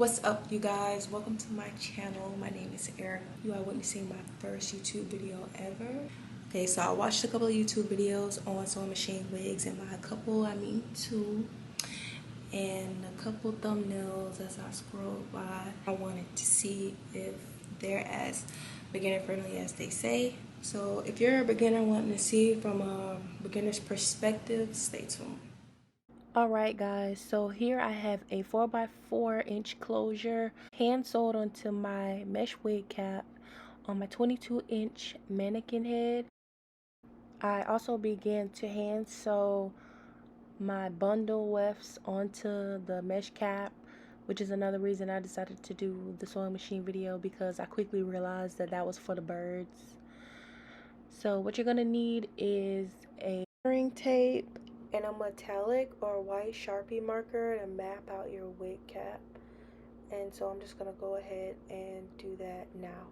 What's up, you guys? Welcome to my channel. My name is Erica. You are witnessing my first YouTube video ever. Okay, so I watched a couple of YouTube videos on sewing machine wigs, and by a couple I mean two, and a couple thumbnails as I scrolled by. I wanted to see if they're as beginner friendly as they say. So if you're a beginner wanting to see from a beginner's perspective, stay tuned. Alright guys, so here I have a 4x4 inch closure hand sewed onto my mesh wig cap on my 22-inch mannequin head. I also began to hand sew my bundle wefts onto the mesh cap, which is another reason I decided to do the sewing machine video, because I quickly realized that that was for the birds. So what you're going to need is a measuring tape and a metallic or white sharpie marker to map out your wig cap. And so I'm just going to go ahead and do that now.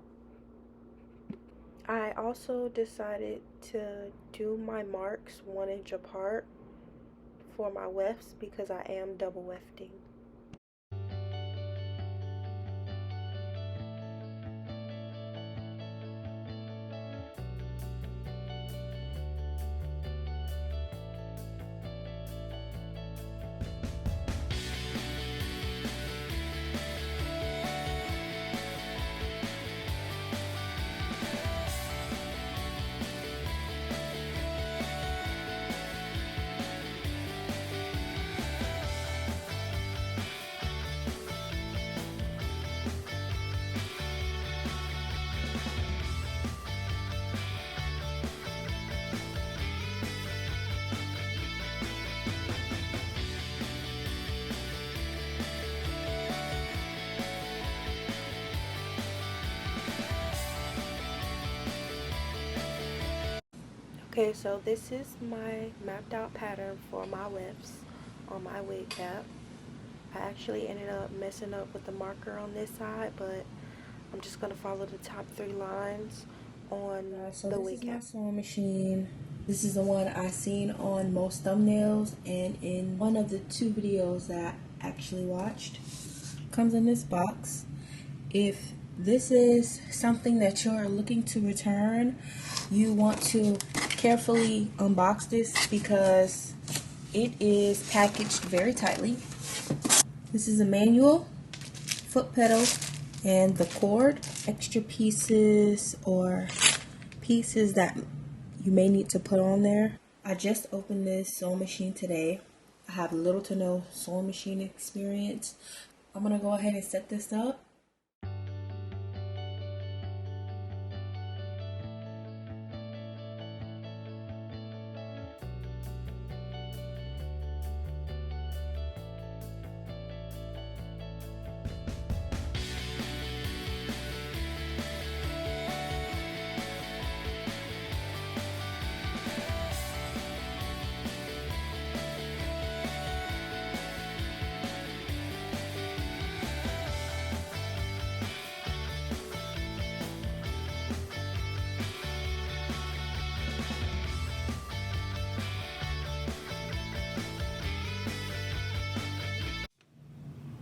I also decided to do my marks 1 inch apart for my wefts because I am double wefting. Okay, so this is my mapped out pattern for my wefts on my wig cap. I actually ended up messing up with the marker on this side, but I'm just going to follow the top 3 lines on the wig cap. This is my sewing machine. This is the one I seen on most thumbnails and in one of the 2 videos that I actually watched. Comes in this box. If this is something that you're looking to return, you want to carefully unbox this because it is packaged very tightly. This is a manual, foot pedal, and the cord. Extra pieces or pieces that you may need to put on there. I just opened this sewing machine today. I have little to no sewing machine experience. I'm gonna go ahead and set this up.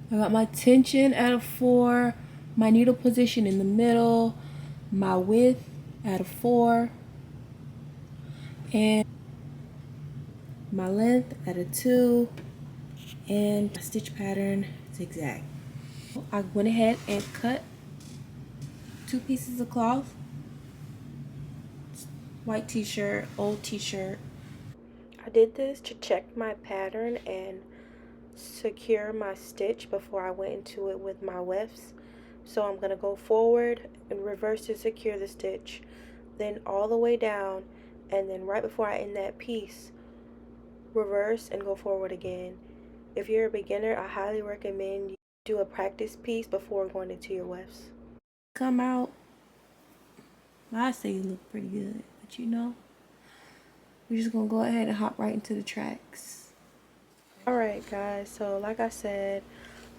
I got my tension at a 4, my needle position in the middle, my width at a 4, and my length at a 2, and my stitch pattern zigzag. I went ahead and cut 2 pieces of cloth, white t-shirt, old t-shirt. I did this to check my pattern and secure my stitch before I went into it with my wefts. So I'm going to go forward and reverse to secure the stitch, then all the way down, and then right before I end that piece, reverse and go forward again. If you're a beginner, I highly recommend you do a practice piece before going into your wefts. Come out, I say you look pretty good, but you know, we're just going to go ahead and hop right into the tracks. Alright guys, so like I said,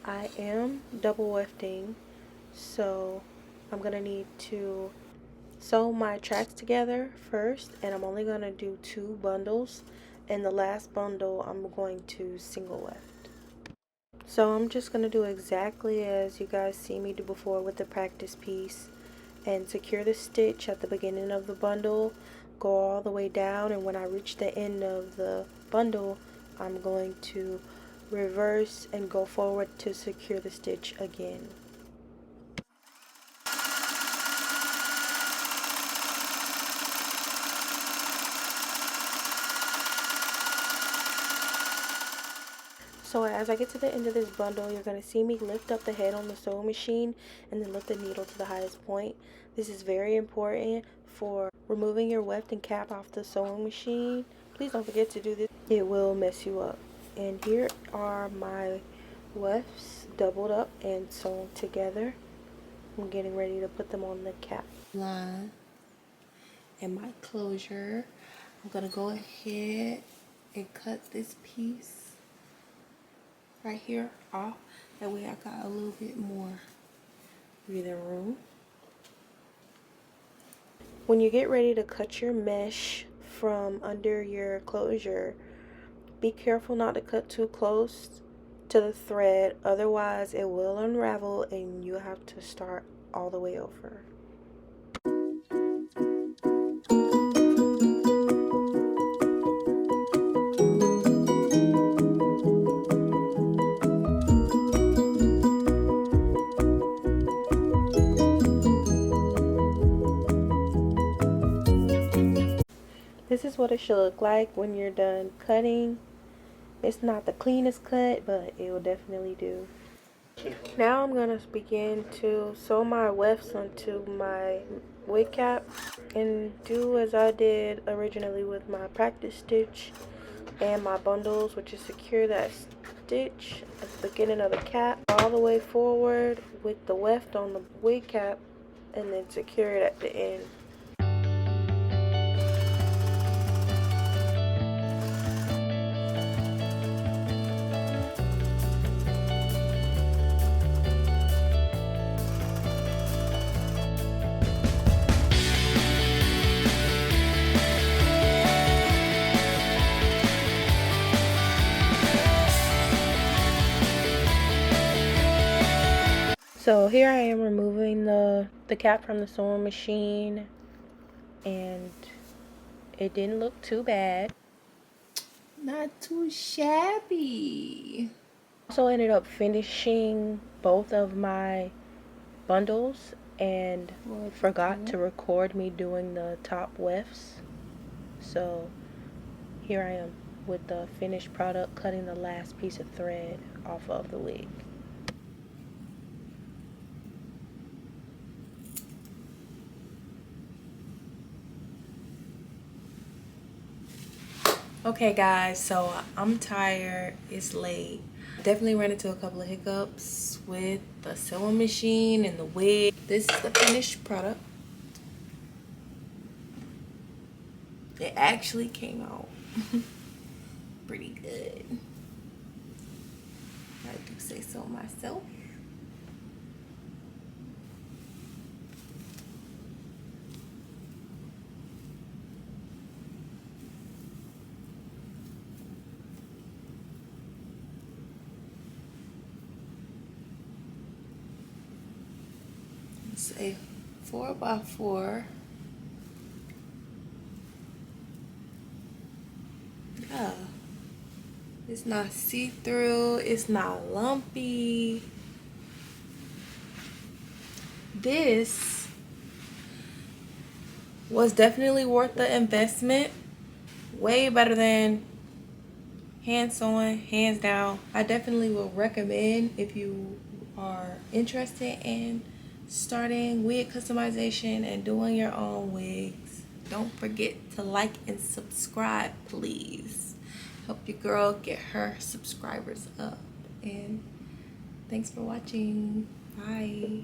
I am double wefting, so I'm going to need to sew my tracks together first, and I'm only going to do 2 bundles, and the last bundle I'm going to single weft. So I'm just going to do exactly as you guys see me do before with the practice piece, and secure the stitch at the beginning of the bundle, go all the way down, and when I reach the end of the bundle, I'm going to reverse and go forward to secure the stitch again. So as I get to the end of this bundle, you're going to see me lift up the head on the sewing machine and then lift the needle to the highest point. This is very important for removing your weft and cap off the sewing machine. Please don't forget to do this. It will mess you up. And here are my wefts doubled up and sewn together. I'm getting ready to put them on the cap line and my closure. I'm going to go ahead and cut this piece right here off. That way I got a little bit more breathing room. When you get ready to cut your mesh from under your closure, be careful not to cut too close to the thread, otherwise it will unravel and you have to start all the way over. This is what it should look like when you're done cutting. It's not the cleanest cut, but it will definitely do. Now I'm going to begin to sew my wefts onto my wig cap and do as I did originally with my practice stitch and my bundles, which is secure that stitch at the beginning of the cap all the way forward with the weft on the wig cap and then secure it at the end. So here I am removing the cap from the sewing machine, and it didn't look too bad. Not too shabby. Also ended up finishing both of my bundles and forgot to record me doing the top wefts. So here I am with the finished product, cutting the last piece of thread off of the wig. Okay guys, so I'm tired, it's late. Definitely ran into a couple of hiccups with the sewing machine and the wig. This is the finished product. It actually came out pretty good, I do say so myself. It's a 4x4. Yeah, it's not see-through, it's not lumpy. This was definitely worth the investment. Way better than hand sewing, hands down. I definitely will recommend if you are interested in starting wig customization and doing your own wigs. Don't forget to like and subscribe, please. Help your girl get her subscribers up. And thanks for watching. Bye.